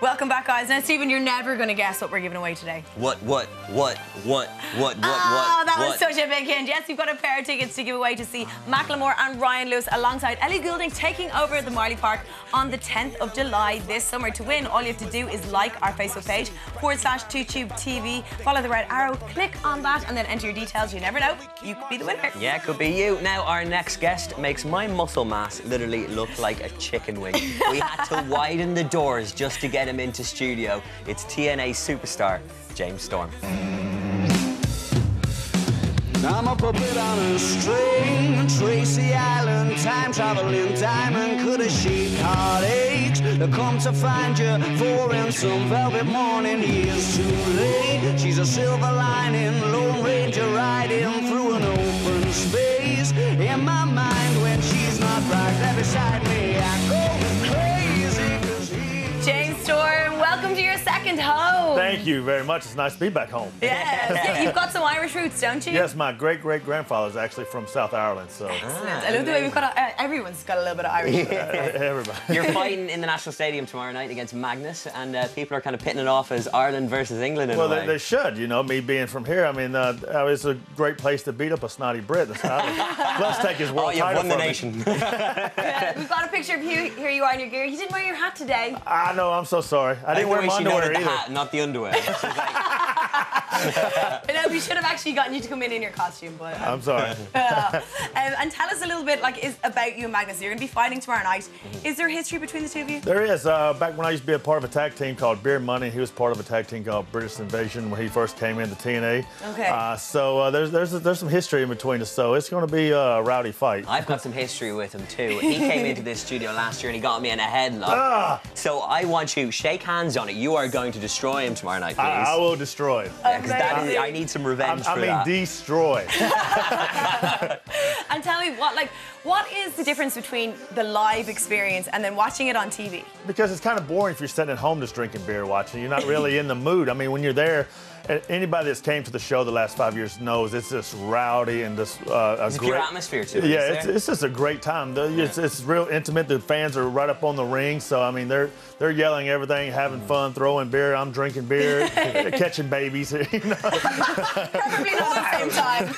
Welcome back, guys. Now, Stephen, you're never going to guess what we're giving away today. What? That was such a big hint. Yes, we've got a pair of tickets to give away to see Macklemore and Ryan Lewis alongside Ellie Goulding taking over the Marley Park on the 10th of July this summer. To win, all you have to do is like our Facebook page, /2TubeTV, follow the red arrow, click on that, and then enter your details. You never know, you could be the winner. Yeah, could be you. Now, our next guest makes my muscle mass literally look like a chicken wing. We had to widen the doors just to get him into studio. It's TNA superstar, James Storm. I'm a puppet on a string, Tracy Island, time traveling diamond, could have shaped heartaches. Come to find you for in some velvet morning, years too late. She's a silver lining, Lone Ranger riding through an open space. In my mind, when she's not right there beside me, I go crazy. 'Cause James Storm, welcome to your second home. Thank you very much. It's nice to be back home. Yes. Yeah, you've got some Irish roots, don't you? Yes, my great-great-grandfather is actually from South Ireland, so... Excellent. I love the way we've got everyone's got a little bit of Irish. Everybody. You're fighting in the National Stadium tomorrow night against Magnus, and people are kind of pitting it off as Ireland versus England in a way. Well, they should, you know, me being from here. I mean, it's a great place to beat up a snotty Brit. Let's take his world title. You've won the from nation. Yeah, we've got a picture of you. Here you are in your gear. You didn't wear your hat today. I know, I'm so sorry. I didn't wear my underwear either. The hat, not the underwear. I know, we should have actually gotten you to come in your costume, but... I'm sorry. And tell us a little bit about you and Magnus. You're going to be fighting tomorrow night. Is there history between the two of you? There is. Back when I used to be a part of a tag team called Beer Money, he was part of a tag team called British Invasion when he first came into TNA. Okay. So there's some history in between us, so it's going to be a rowdy fight. I've got some history with him too. He came into this studio last year and he got me in a headlock. So I want you, shake hands on it. You are going to destroy him tomorrow night, please. I will destroy him. Yeah, because I need some revenge for that. Destroy. And tell me, what is the difference between the live experience and then watching it on TV? Because it's kind of boring if you're sitting at home just drinking beer watching. You're not really in the mood. I mean, when you're there, anybody that's came to the show the last 5 years knows it's just rowdy and just it's a great atmosphere too. Yeah, it's just a great time. It's real intimate. The fans are right up on the ring, so I mean they're yelling everything, having fun, throwing beer. I'm drinking beer, catching babies. You know? Probably not at the same time.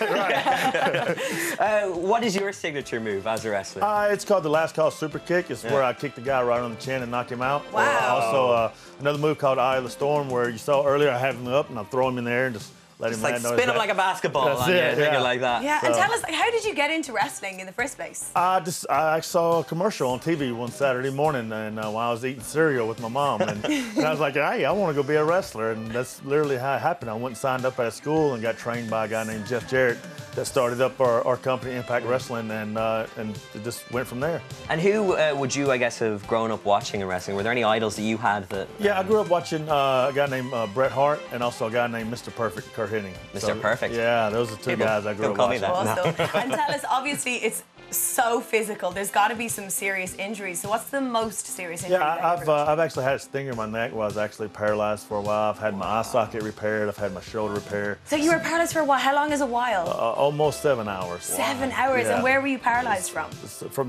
Right. What is your signature move as a wrestler? It's called the Last Call Super Kick. It's where I kick the guy right on the chin and knock him out. Wow. Also, another move called Eye of the Storm, where you saw earlier I have him up and I throw him in there and just let him land on his spin him like a basketball on you, like that. Yeah, and tell us, how did you get into wrestling in the first place? I saw a commercial on TV one Saturday morning, and while I was eating cereal with my mom, and I was like, hey, I want to go be a wrestler, and that's literally how it happened. I went and signed up at a school and got trained by a guy named Jeff Jarrett that started up our company, Impact Wrestling, and it just went from there. And who would you, I guess, have grown up watching in wrestling? Were there any idols that you had that... Yeah, I grew up watching a guy named Bret Hart and also a guy named Mr. Perfect, Kurt Hennig. Mr. Perfect? Yeah, those are two guys I grew up watching. Don't call me that. Awesome. And tell us, obviously, it's so physical. There's got to be some serious injuries. So what's the most serious injury? Yeah, I've actually had a stinger in my neck where I was actually paralyzed for a while. I've had my eye socket repaired. I've had my shoulder repaired. So you were paralyzed for a while. How long is a while? Almost 7 hours. 7 hours. Yeah. And where were you paralyzed from?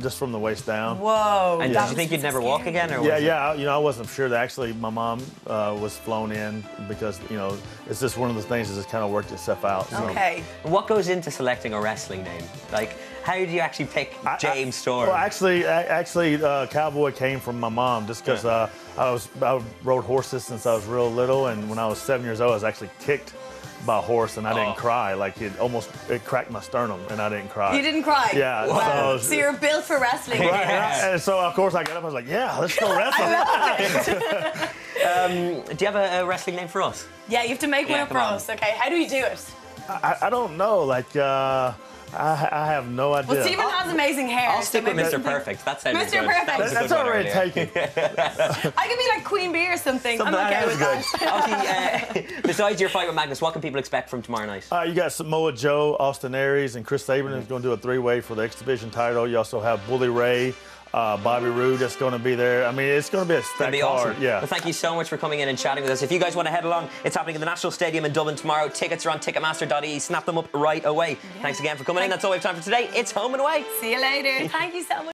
Just from the waist down. Whoa. And did you think you'd never walk again? Or Yeah. You know, I wasn't sure that actually my mom was flown in because, you know, it's just one of the things that just kind of worked itself out. So. Okay. What goes into selecting a wrestling name? Like, how do you actually pick James Storm? Well, actually, Cowboy came from my mom just because I rode horses since I was real little, and when I was 7 years old, I was actually kicked by a horse, and I didn't cry. Like, it cracked my sternum, and I didn't cry. You didn't cry? Yeah. Wow. So you're built for wrestling. Right. And so, of course, I got up, I was like, yeah, let's go wrestling. I love it. Do you have a wrestling name for us? Yeah, you have to make one up for us. Okay, how do we do it? I don't know. Like, I have no idea. Well, Stephen has amazing hair. I'll stick with Mr. Perfect. That sounds Mr. Perfect. That's already taken. I could be like Queen Bee or something. I'm okay with that. Obviously, besides your fight with Magnus, what can people expect from tomorrow night? You got Samoa Joe, Austin Aries, and Chris Sabin is going to do a three-way for the X Division title. You also have Bully Ray, Bobby Roode that's going to be there. I mean, it's going to be a stacked card. Awesome. Yeah. Well, thank you so much for coming in and chatting with us. If you guys want to head along, it's happening in the National Stadium in Dublin tomorrow. Tickets are on Ticketmaster.ie. Snap them up right away. Yeah. Thanks again for coming in. That's all we have time for today. It's home and away. See you later. Thank you so much.